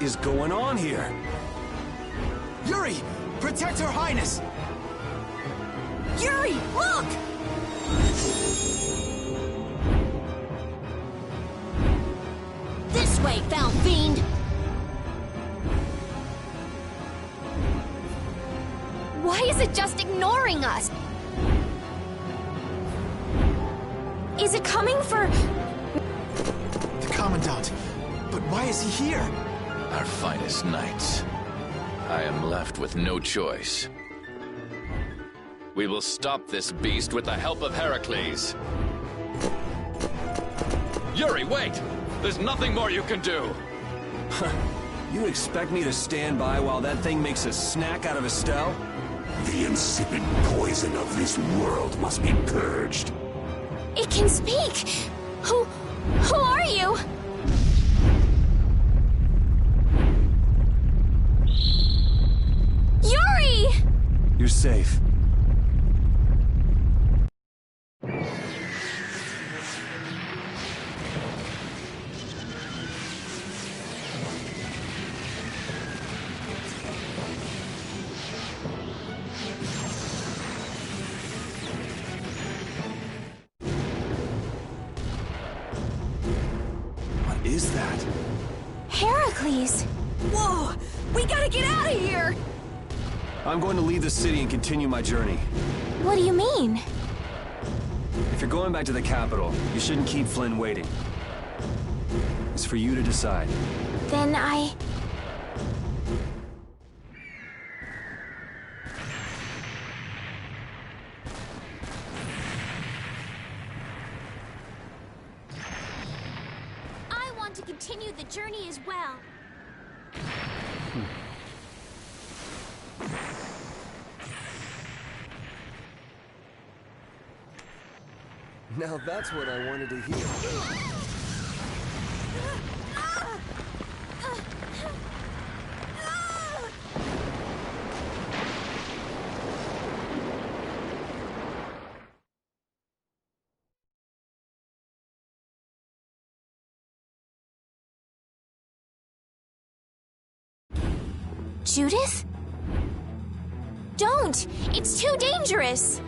is going on here? Yuri! Protect Her Highness! Yuri, look! This way, foul fiend! Why is it just ignoring us? Is it coming for... The Commandant. But why is he here? Our finest knights. I am left with no choice. We will stop this beast with the help of Heracles. Yuri, wait! There's nothing more you can do! You expect me to stand by while that thing makes a snack out of Estelle? The insipid poison of this world must be purged. It can speak! Who are you? Yuri! You're safe. What is that? Heracles! Whoa! We gotta get out of here! I'm going to leave the city and continue my journey. What do you mean? If you're going back to the capital, you shouldn't keep Flynn waiting. It's for you to decide. Then I want to continue the journey as well. Now that's what I wanted to hear. Judith? Don't! It's too dangerous!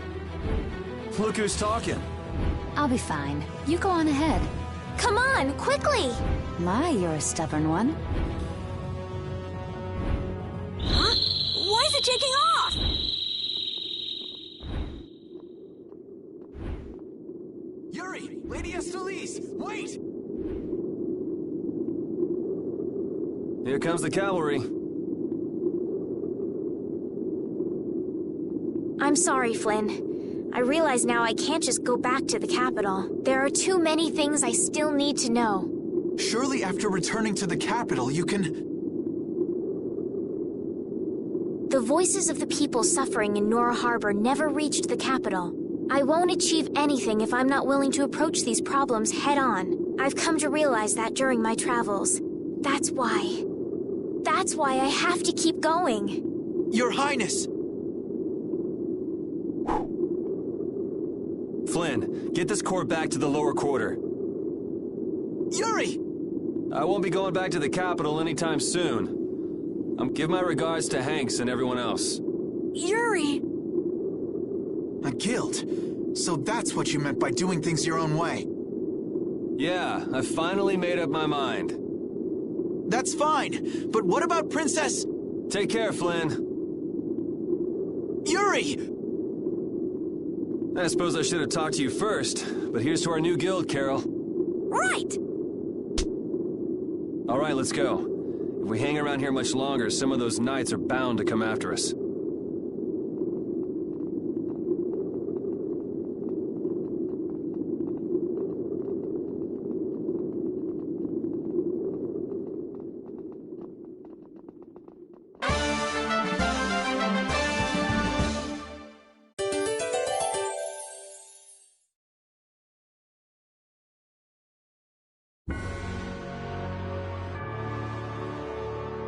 Look who's talking. I'll be fine. You go on ahead. Come on, quickly! My, you're a stubborn one. Huh? Why is it taking off? Yuri! Lady Estellise! Wait! Here comes the cavalry. I'm sorry, Flynn. I realize now I can't just go back to the capital. There are too many things I still need to know. Surely after returning to the capital, you can... The voices of the people suffering in Nora Harbor never reached the capital. I won't achieve anything if I'm not willing to approach these problems head-on. I've come to realize that during my travels. That's why. That's why I have to keep going. Your Highness! Flynn, get this core back to the lower quarter. Yuri! I won't be going back to the capital anytime soon. Give my regards to Hanks and everyone else. Yuri! A guild. So that's what you meant by doing things your own way. Yeah, I finally made up my mind. That's fine, but what about Princess... Take care, Flynn. Yuri! I suppose I should have talked to you first, but here's to our new guild, Carol. Right! All right, let's go. If we hang around here much longer, some of those knights are bound to come after us.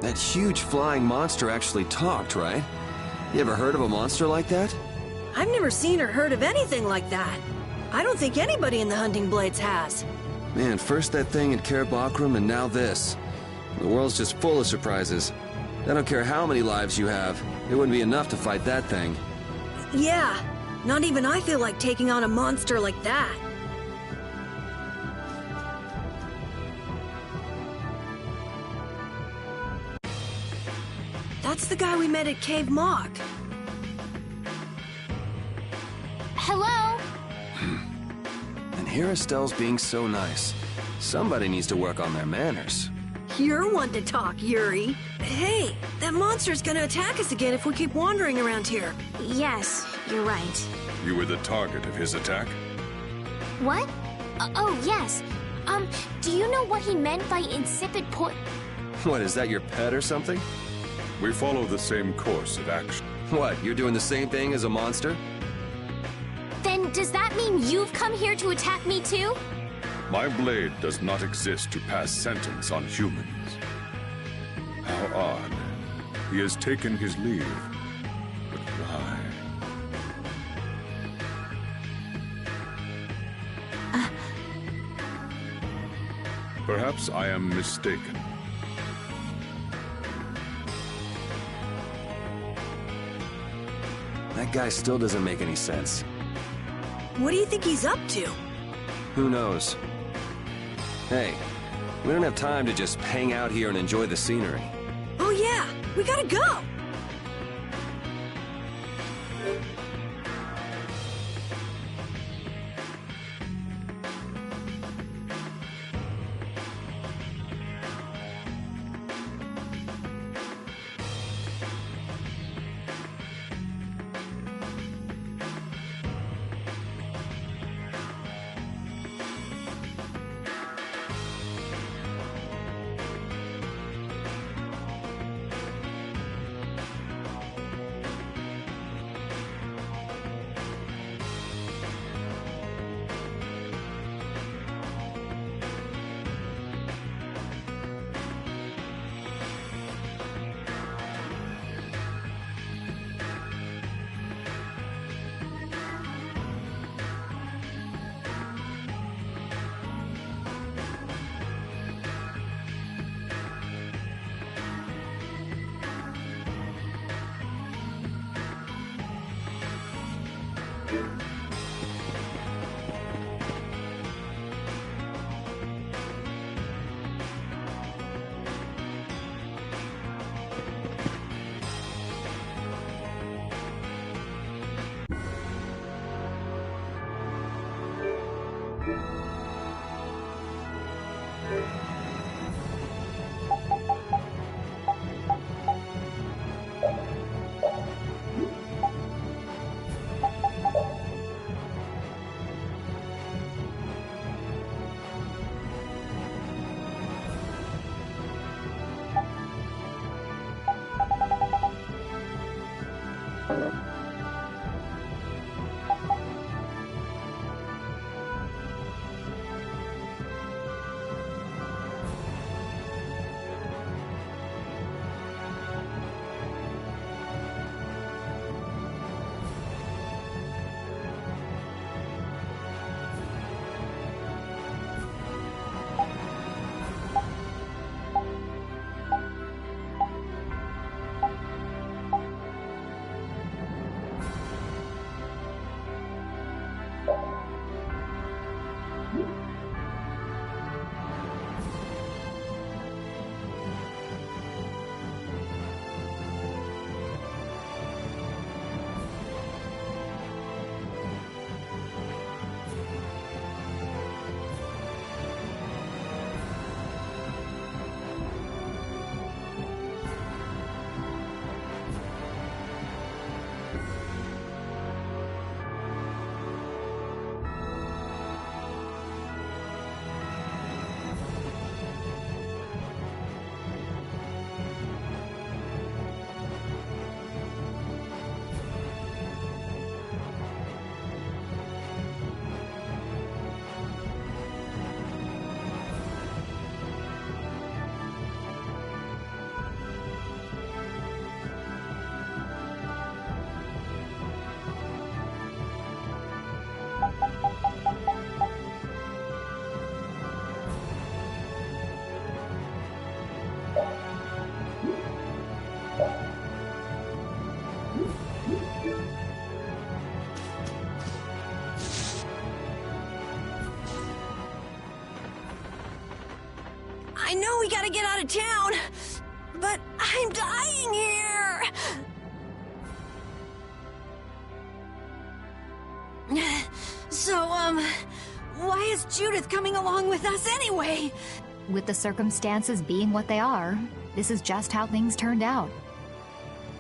That huge flying monster actually talked, right? You ever heard of a monster like that? I've never seen or heard of anything like that. I don't think anybody in the Hunting Blades has. Man, first that thing in Kaer Bakram and now this. The world's just full of surprises. I don't care how many lives you have, it wouldn't be enough to fight that thing. Yeah, not even I feel like taking on a monster like that. That's the guy we met at Cave Mock. Hello? And here Estelle's being so nice. Somebody needs to work on their manners. You're one to talk, Yuri. Hey, that monster's gonna attack us again if we keep wandering around here. Yes, you're right. You were the target of his attack? What? Oh, yes. Do you know what he meant by insipid What, is that your pet or something? We follow the same course of action. What, you're doing the same thing as a monster? Then does that mean you've come here to attack me too? My blade does not exist to pass sentence on humans. How odd. He has taken his leave. But why? Perhaps I am mistaken. That guy still doesn't make any sense. What do you think he's up to? Who knows? Hey, we don't have time to just hang out here and enjoy the scenery. Oh yeah, we gotta go! I know we gotta get out of town, but I'm dying here! So, why is Judith coming along with us anyway? With the circumstances being what they are, this is just how things turned out.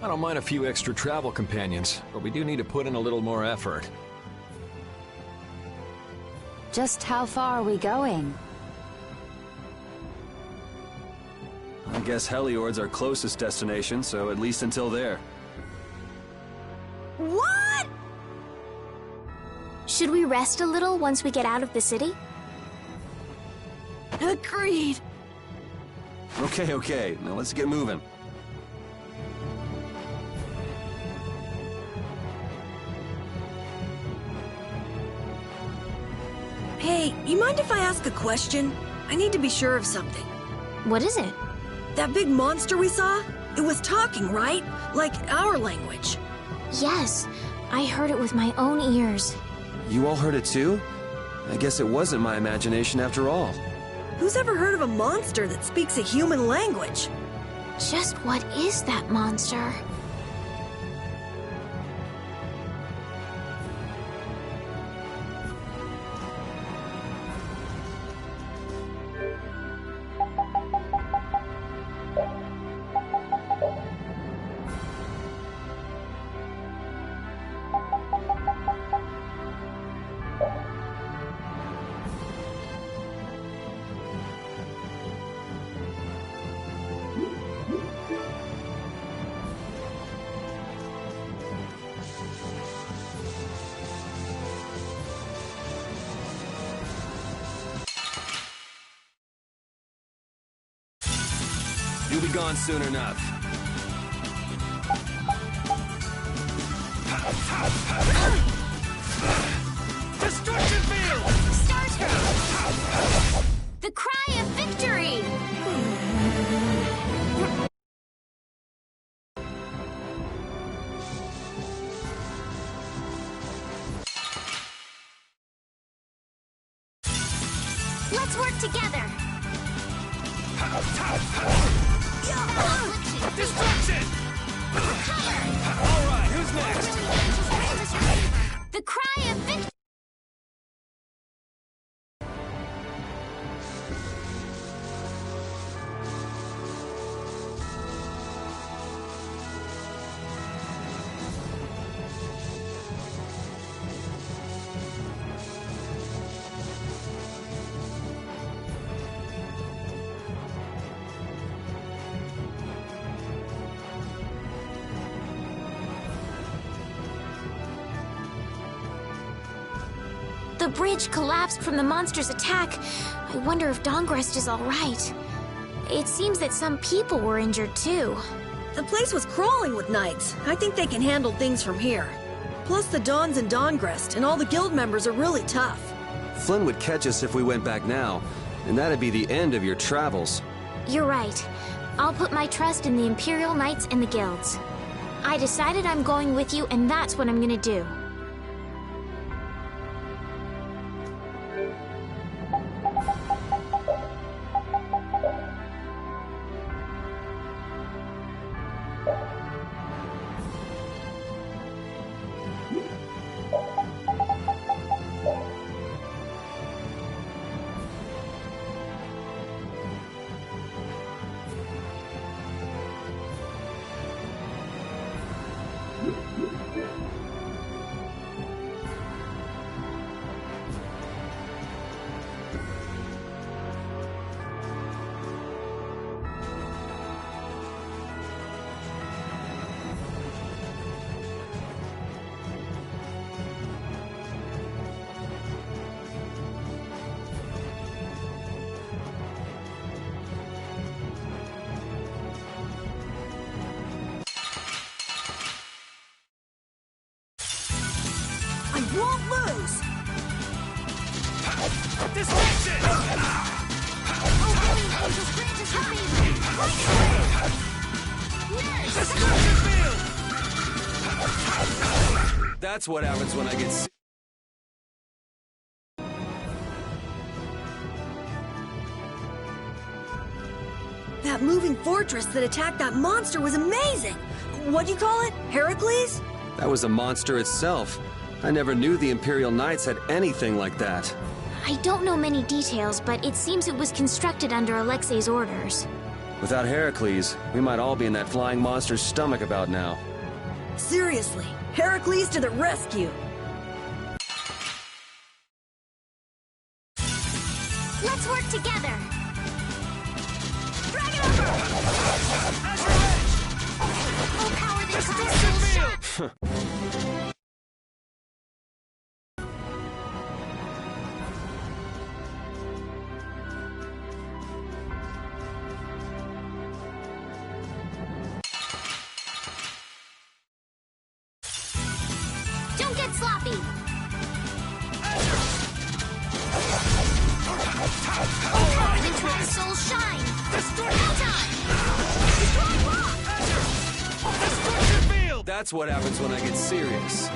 I don't mind a few extra travel companions, but we do need to put in a little more effort. Just how far are we going? I guess Heliord's our closest destination, so at least until there. What? Should we rest a little once we get out of the city? Agreed. Okay, now let's get moving. Hey, you mind if I ask a question? I need to be sure of something. What is it? That big monster we saw? It was talking, right? Like our language. Yes, I heard it with my own ears. You all heard it too? I guess it wasn't my imagination after all. Who's ever heard of a monster that speaks a human language? Just what is that monster? You'll be gone soon enough. Destruction field! Starter! The cry of victory! Let's work together! Destruction! All right, who's next? The cry of victory! The bridge collapsed from the monster's attack. I wonder if Dahngrest is all right. It seems that some people were injured too. The place was crawling with knights. I think they can handle things from here. Plus the Dons in Dahngrest and all the guild members are really tough. Flynn would catch us if we went back now, and that'd be the end of your travels. You're right. I'll put my trust in the Imperial Knights and the guilds. I decided I'm going with you, and that's what I'm gonna do. I won't lose! Destruction! Destruction field! That's what happens when I get sick. That moving fortress that attacked that monster was amazing! What'd you call it? Heracles? That was a monster itself. I never knew the Imperial Knights had anything like that. I don't know many details, but it seems it was constructed under Alexei's orders. Without Heracles, we might all be in that flying monster's stomach about now. Seriously, Heracles to the rescue! Let's work together! Drag it over! Oh, power the crystal shot! Don't get sloppy! Oh, power the twin soul shine! Destroy rock! That's what happens when I get serious.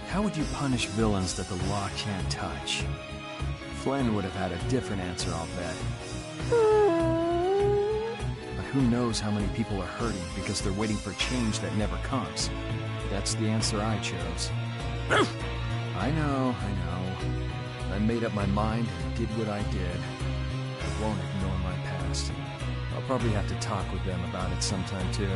How would you punish villains that the law can't touch? Flynn would have had a different answer, I'll bet. But who knows how many people are hurting because they're waiting for change that never comes. That's the answer I chose. I know. I made up my mind and did what I did. I won't ignore my past. I'll probably have to talk with them about it sometime, too.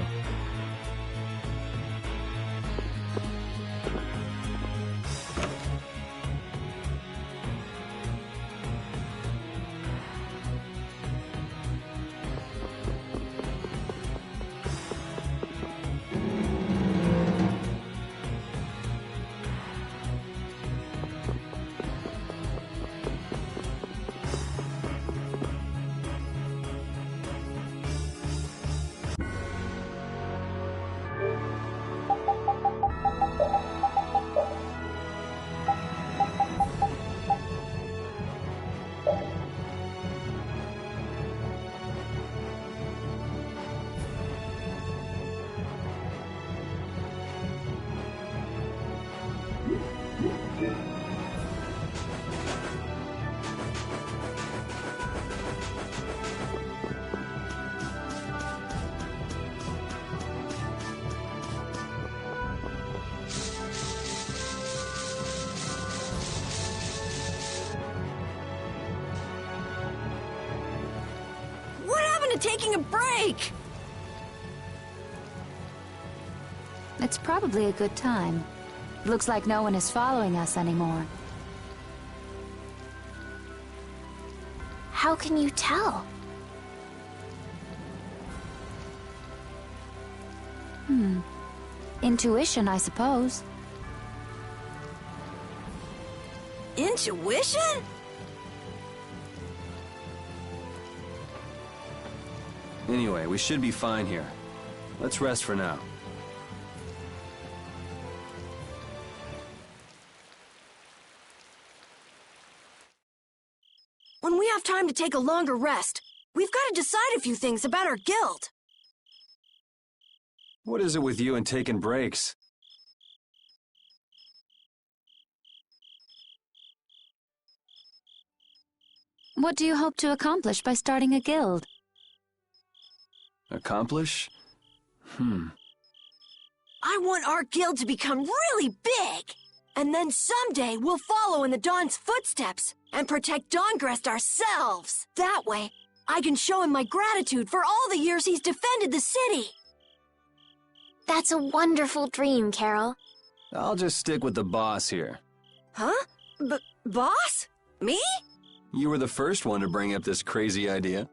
Taking a break! It's probably a good time. Looks like no one is following us anymore. How can you tell? Intuition, I suppose. Intuition? Anyway, we should be fine here. Let's rest for now. When we have time to take a longer rest, we've got to decide a few things about our guild. What is it with you and taking breaks? What do you hope to accomplish by starting a guild? Accomplish? I want our guild to become really big! And then someday we'll follow in the Dawn's footsteps and protect Dahngrest ourselves. That way, I can show him my gratitude for all the years he's defended the city. That's a wonderful dream, Carol. I'll just stick with the boss here. Huh? Boss? Me? You were the first one to bring up this crazy idea.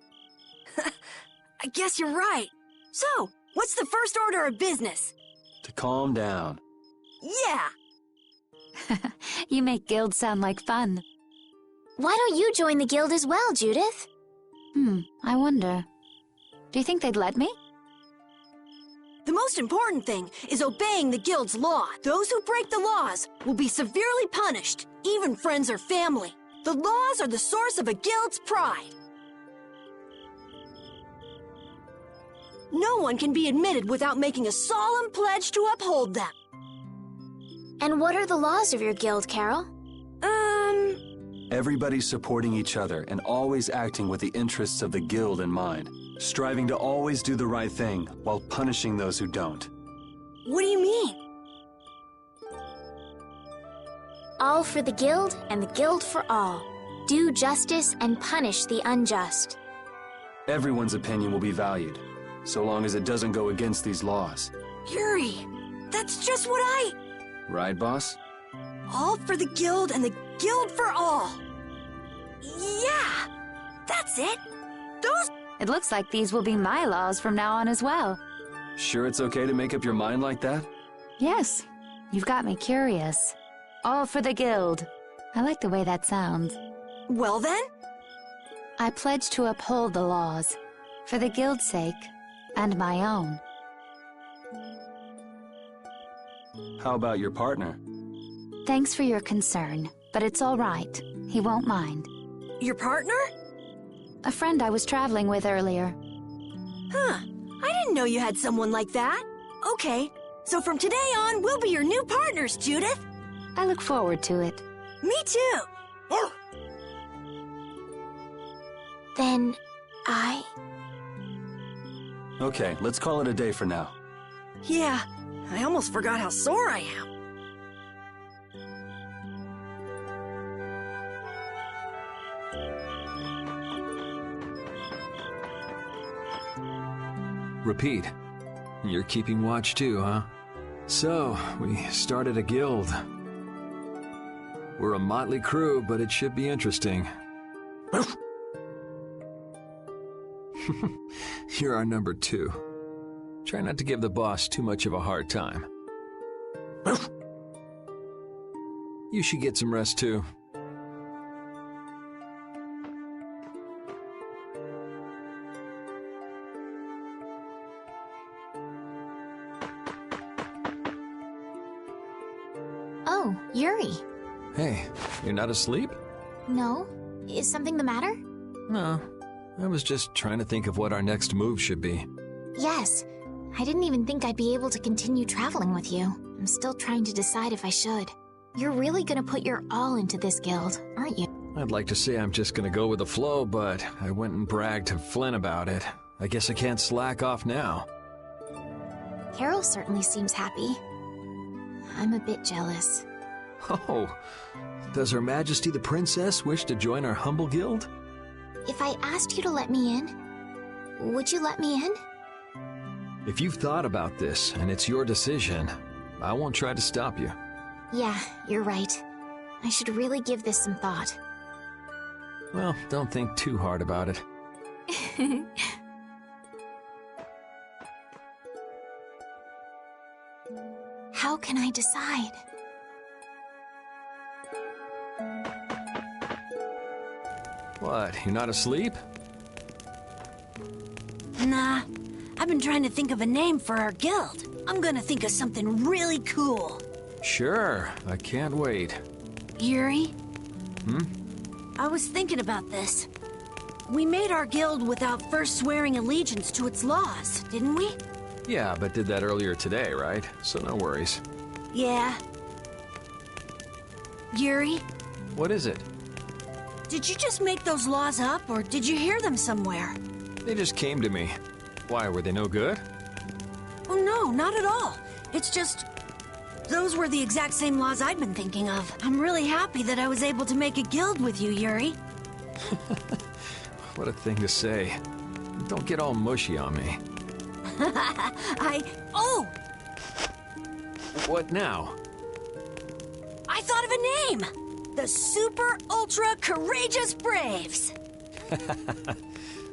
I guess you're right. So, what's the first order of business? To calm down. Yeah. You make guilds sound like fun. Why don't you join the guild as well, Judith? I wonder. Do you think they'd let me? The most important thing is obeying the guild's law. Those who break the laws will be severely punished, even friends or family. The laws are the source of a guild's pride. No one can be admitted without making a solemn pledge to uphold them. And what are the laws of your guild, Carol? Everybody's supporting each other and always acting with the interests of the guild in mind, striving to always do the right thing while punishing those who don't. What do you mean? All for the guild and the guild for all. Do justice and punish the unjust. Everyone's opinion will be valued, so long as it doesn't go against these laws. Yuri, that's just what Right, boss? All for the guild and the guild for all. Yeah, that's it. Those... It looks like these will be my laws from now on as well. Sure it's okay to make up your mind like that? Yes, you've got me curious. All for the guild. I like the way that sounds. Well then? I pledge to uphold the laws, for the guild's sake, and my own. How about your partner? Thanks for your concern, but it's all right. He won't mind. Your partner? A friend I was traveling with earlier. Huh. I didn't know you had someone like that. Okay, so from today on, we'll be your new partners, Judith. I look forward to it. Me too. Then, Okay, let's call it a day for now. Yeah, I almost forgot how sore I am. Repeat. You're keeping watch too, huh? So, we started a guild. We're a motley crew, but it should be interesting. You're our number 2. Try not to give the boss too much of a hard time. You should get some rest too. Oh, Yuri. Hey, you're not asleep? No? Is something the matter? No. I was just trying to think of what our next move should be. Yes. I didn't even think I'd be able to continue traveling with you. I'm still trying to decide if I should. You're really gonna put your all into this guild, aren't you? I'd like to say I'm just gonna go with the flow, but I went and bragged to Flynn about it. I guess I can't slack off now. Carol certainly seems happy. I'm a bit jealous. Oh, does Her Majesty the Princess wish to join our humble guild? If I asked you to let me in, would you let me in? If you've thought about this and it's your decision, I won't try to stop you. Yeah, you're right. I should really give this some thought. Well, don't think too hard about it. How can I decide? What, you're not asleep? Nah, I've been trying to think of a name for our guild. I'm gonna think of something really cool. Sure, I can't wait. Yuri? I was thinking about this. We made our guild without first swearing allegiance to its laws, didn't we? Yeah, but did that earlier today, right? So no worries. Yeah. Yuri? What is it? Did you just make those laws up, or did you hear them somewhere? They just came to me. Why, were they no good? Oh no, not at all. It's just... Those were the exact same laws I'd been thinking of. I'm really happy that I was able to make a guild with you, Yuri. What a thing to say. Don't get all mushy on me. Oh! What now? I thought of a name! The Super Ultra Courageous Braves!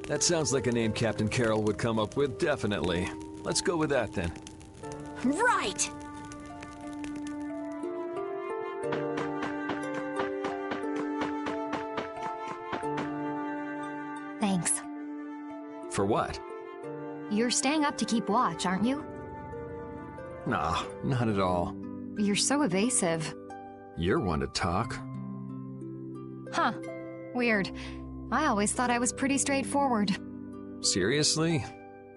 That sounds like a name Captain Carroll would come up with, definitely. Let's go with that, then. Right! Thanks. For what? You're staying up to keep watch, aren't you? Nah, not at all. You're so evasive. You're one to talk. Huh. Weird. I always thought I was pretty straightforward. Seriously?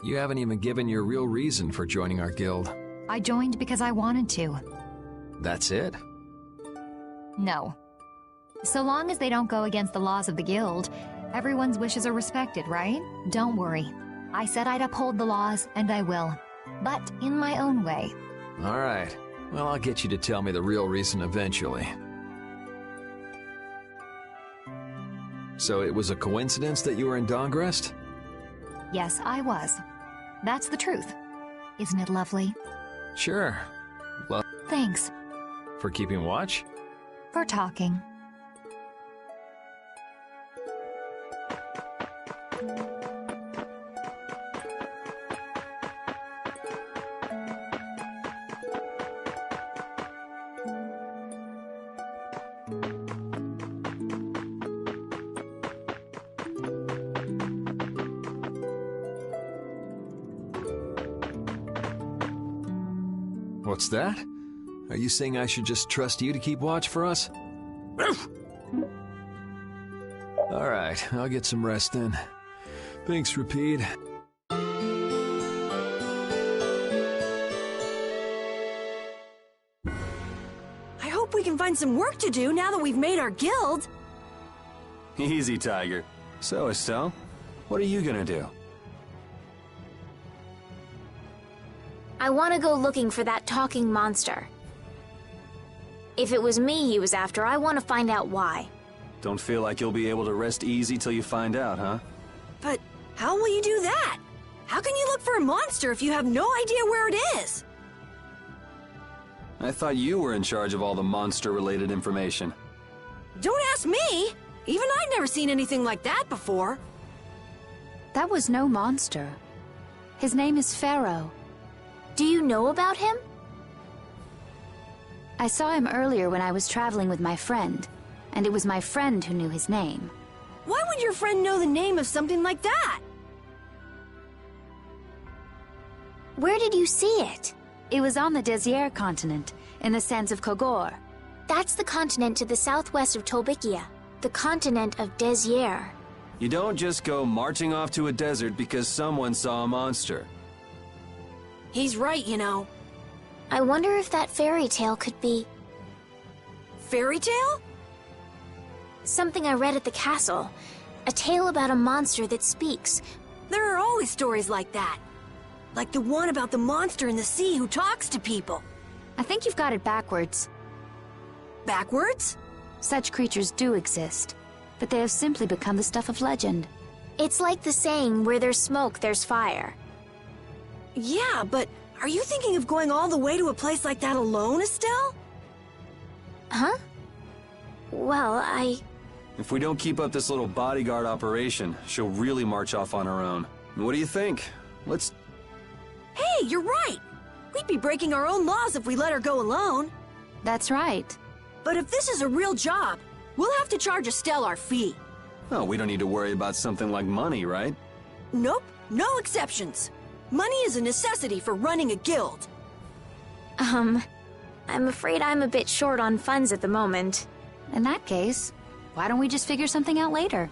You haven't even given your real reason for joining our guild. I joined because I wanted to. That's it? No. So long as they don't go against the laws of the guild, everyone's wishes are respected, right? Don't worry. I said I'd uphold the laws, and I will. But in my own way. All right. Well, I'll get you to tell me the real reason eventually. So it was a coincidence that you were in Dahngrest? Yes, I was. That's the truth. Isn't it lovely? Sure. Well, thanks. For keeping watch? For talking. What's that? Are you saying I should just trust you to keep watch for us? All right, I'll get some rest then. Thanks, Repeat. I hope we can find some work to do now that we've made our guild. Easy, Tiger. So, Estelle, what are you gonna do? I want to go looking for that talking monster. If it was me he was after, I want to find out why. Don't feel like you'll be able to rest easy till you find out, huh? But how will you do that? How can you look for a monster if you have no idea where it is? I thought you were in charge of all the monster-related information. Don't ask me! Even I'd never seen anything like that before. That was no monster. His name is Pharaoh. Do you know about him? I saw him earlier when I was traveling with my friend, and it was my friend who knew his name. Why would your friend know the name of something like that? Where did you see it? It was on the Désir continent, in the sands of Kogor. That's the continent to the southwest of Tolbikia, the continent of Désir. You don't just go marching off to a desert because someone saw a monster. He's right, you know. I wonder if that fairy tale could be... Fairy tale? Something I read at the castle. A tale about a monster that speaks. There are always stories like that. Like the one about the monster in the sea who talks to people. I think you've got it backwards. Backwards? Such creatures do exist, but they have simply become the stuff of legend. It's like the saying, where there's smoke, there's fire. Yeah, but are you thinking of going all the way to a place like that alone, Estelle? Huh? Well, If we don't keep up this little bodyguard operation, she'll really march off on her own. What do you think? Let's... Hey, you're right! We'd be breaking our own laws if we let her go alone. That's right. But if this is a real job, we'll have to charge Estelle our fee. Oh, we don't need to worry about something like money, right? Nope, no exceptions. Money is a necessity for running a guild. I'm afraid I'm a bit short on funds at the moment. In that case, why don't we just figure something out later?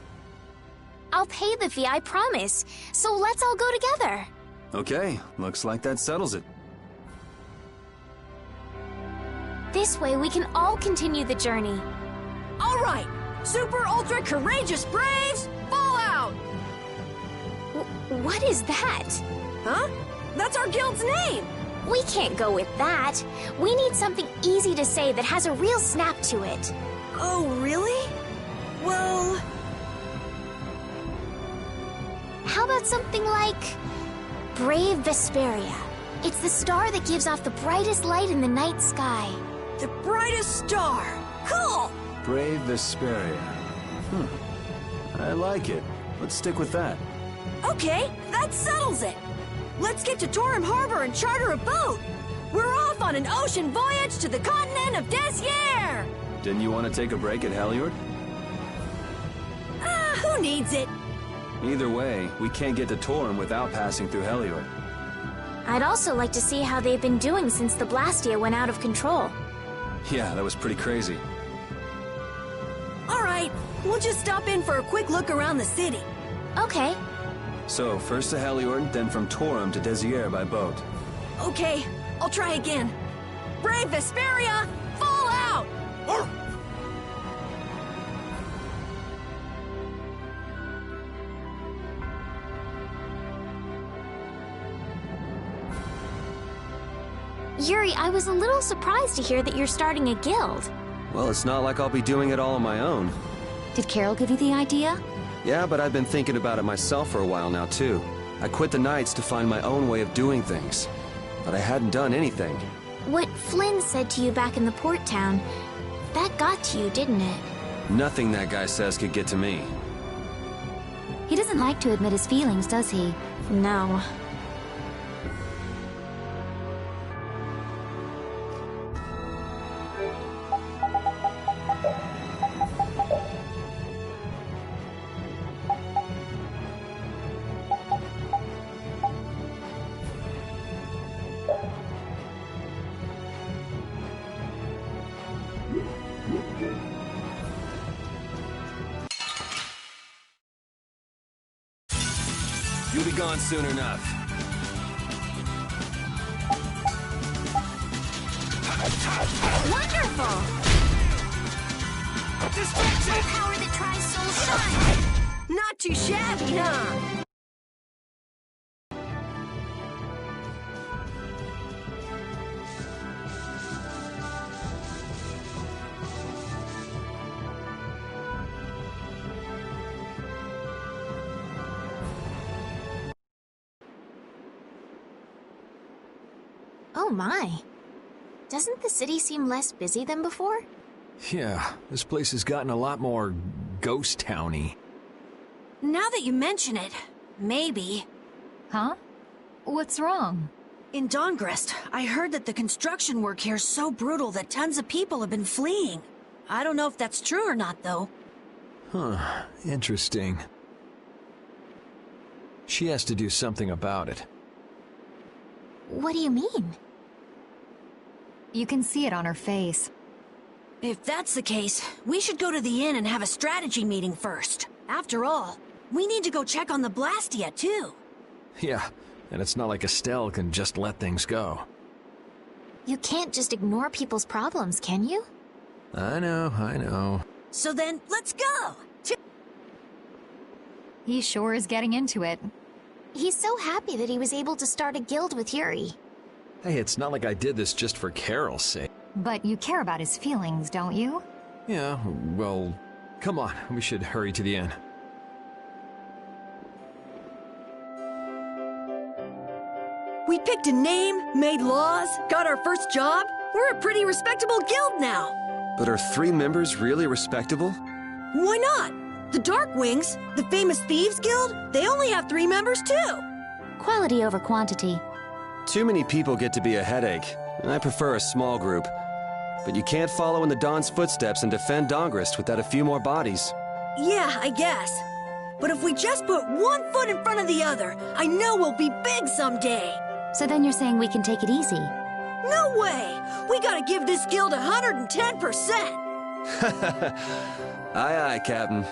I'll pay the fee, I promise. So let's all go together. Okay, looks like that settles it. This way we can all continue the journey. All right, super ultra courageous braves, fall out! What is that? Huh? That's our guild's name! We can't go with that. We need something easy to say that has a real snap to it. Oh, really? Well... How about something like... Brave Vesperia? It's the star that gives off the brightest light in the night sky. The brightest star! Cool! Brave Vesperia. I like it. Let's stick with that. Okay, that settles it. Let's get to Torim Harbor and charter a boat. We're off on an ocean voyage to the continent of Desier! Didn't you want to take a break at Heliord? Who needs it? Either way, we can't get to Torim without passing through Heliord. I'd also like to see how they've been doing since the Blastia went out of control. Yeah, that was pretty crazy. All right, we'll just stop in for a quick look around the city. Okay. So, first to Heliord, then from Torim to Desier by boat. Okay, I'll try again. Brave Vesperia, fall out! Yuri, I was a little surprised to hear that you're starting a guild. Well, it's not like I'll be doing it all on my own. Did Carol give you the idea? Yeah, but I've been thinking about it myself for a while now, too. I quit the Knights to find my own way of doing things. But I hadn't done anything. What Flynn said to you back in the port town, that got to you, didn't it? Nothing that guy says could get to me. He doesn't like to admit his feelings, does he? No. You'll be gone soon enough. Wonderful! Distraction! Power that tries soul shine! Not too shabby, huh? Oh my. Doesn't the city seem less busy than before? Yeah, this place has gotten a lot more ghost towny. Now that you mention it, maybe. Huh? What's wrong? In Dahngrest, I heard that the construction work here is so brutal that tons of people have been fleeing. I don't know if that's true or not, though. Huh, interesting. She has to do something about it. What do you mean? You can see it on her face. If that's the case, we should go to the inn and have a strategy meeting first. After all, we need to go check on the Blastia, too. Yeah, and it's not like Estelle can just let things go. You can't just ignore people's problems, can you? I know. So then, let's go! He sure is getting into it. He's so happy that he was able to start a guild with Yuri. Hey, it's not like I did this just for Carol's sake. But you care about his feelings, don't you? Yeah, well, come on, we should hurry to the inn. We picked a name, made laws, got our first job. We're a pretty respectable guild now. But are 3 members really respectable? Why not? The Darkwings, the famous thieves guild, they only have 3 members too. Quality over quantity. Too many people get to be a headache, and I prefer a small group. But you can't follow in the Dawn's footsteps and defend Dahngrest without a few more bodies. Yeah, I guess. But if we just put one foot in front of the other, I know we'll be big someday. So then you're saying we can take it easy? No way! We gotta give this guild 110%! Aye, aye, Captain.